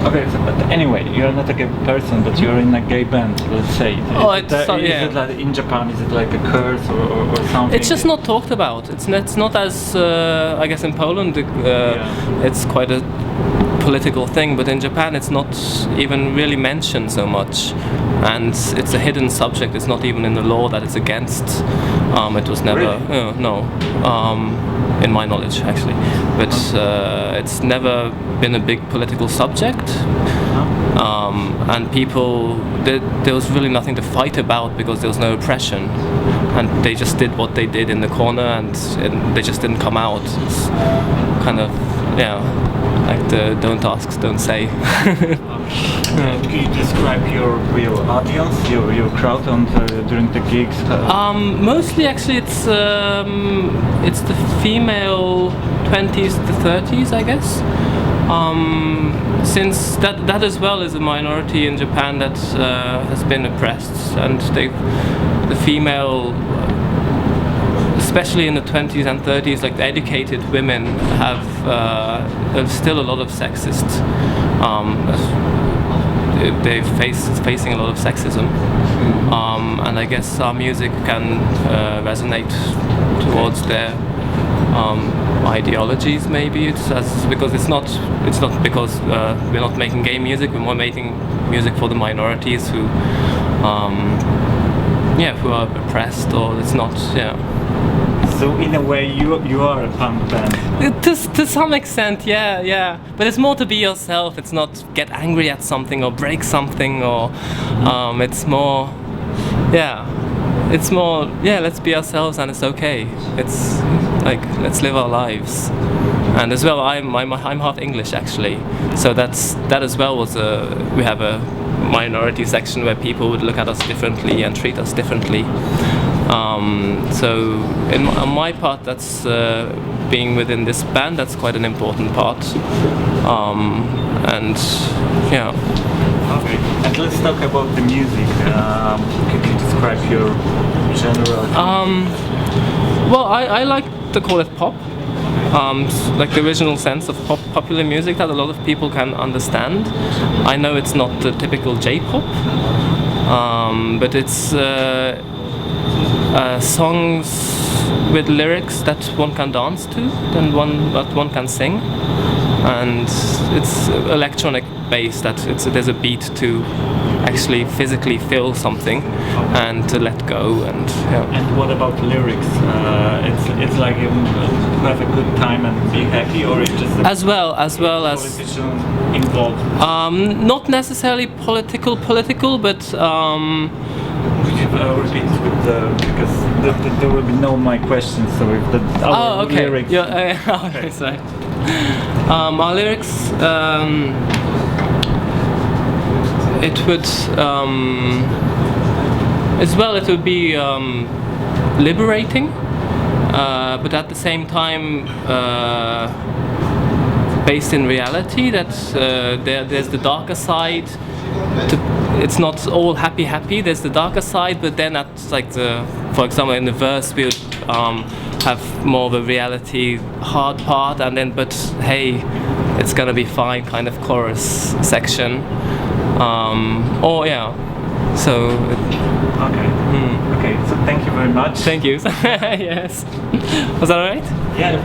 Okay, so, but anyway, you're not a gay person, but you're in a gay band, let's say. Oh, Is it like in Japan? Is it like a curse or something? It's just not talked about. It's not as I guess in Poland it's quite a political thing, but in Japan it's not even really mentioned so much, and it's a hidden subject. It's not even in the law that it's against. It was never in my knowledge actually, but it's never been a big political subject. And people, there was really nothing to fight about because there was no oppression, and they just did what they did in the corner, and they just didn't come out. It's kind of like the don't ask, don't say. Can you describe your real audience, your crowd during the gigs? Mostly, actually, it's the female 20s to 30s, I guess. Since that as well is a minority in Japan that has been oppressed, and the female, especially in the 20s and 30s, like the educated women have still a lot of sexist. They're facing a lot of sexism, and I guess our music can resonate towards their ideologies. Maybe because it's not because we're not making gay music. We're more making music for the minorities who are oppressed, or it's not. So in a way, you are a punk band. To some extent, yeah. But it's more to be yourself. It's not get angry at something or break something, or it's more, let's be ourselves and it's okay. It's like let's live our lives. And as well, I'm half English actually, so that as well was we have a minority section where people would look at us differently and treat us differently. So on my part, that's being within this band, that's quite an important part. And yeah. Okay, and let's talk about the music. Could you describe your genre? Well, I like to call it pop. Like the original sense of popular music that a lot of people can understand. I know it's not the typical J-pop, but it's songs with lyrics that one can dance to, and that one can sing, and it's electronic based. There's a beat to actually physically feel something and to let go. And And what about lyrics? It's like you have a good time and be happy, or it's just as well as politician involved. Not necessarily political, but. Repeat because there will be no my questions. So if our lyrics. Okay, sorry. Our lyrics. It would as well. It would be liberating, but at the same time based in reality. That there's the darker side. It's not all happy. There's the darker side, but then at like for example, in the verse we would have more of a reality hard part, and then but hey, it's gonna be fine kind of chorus section. So. Okay. Okay. So thank you very much. Thank you. Yes. Was that alright? Yeah.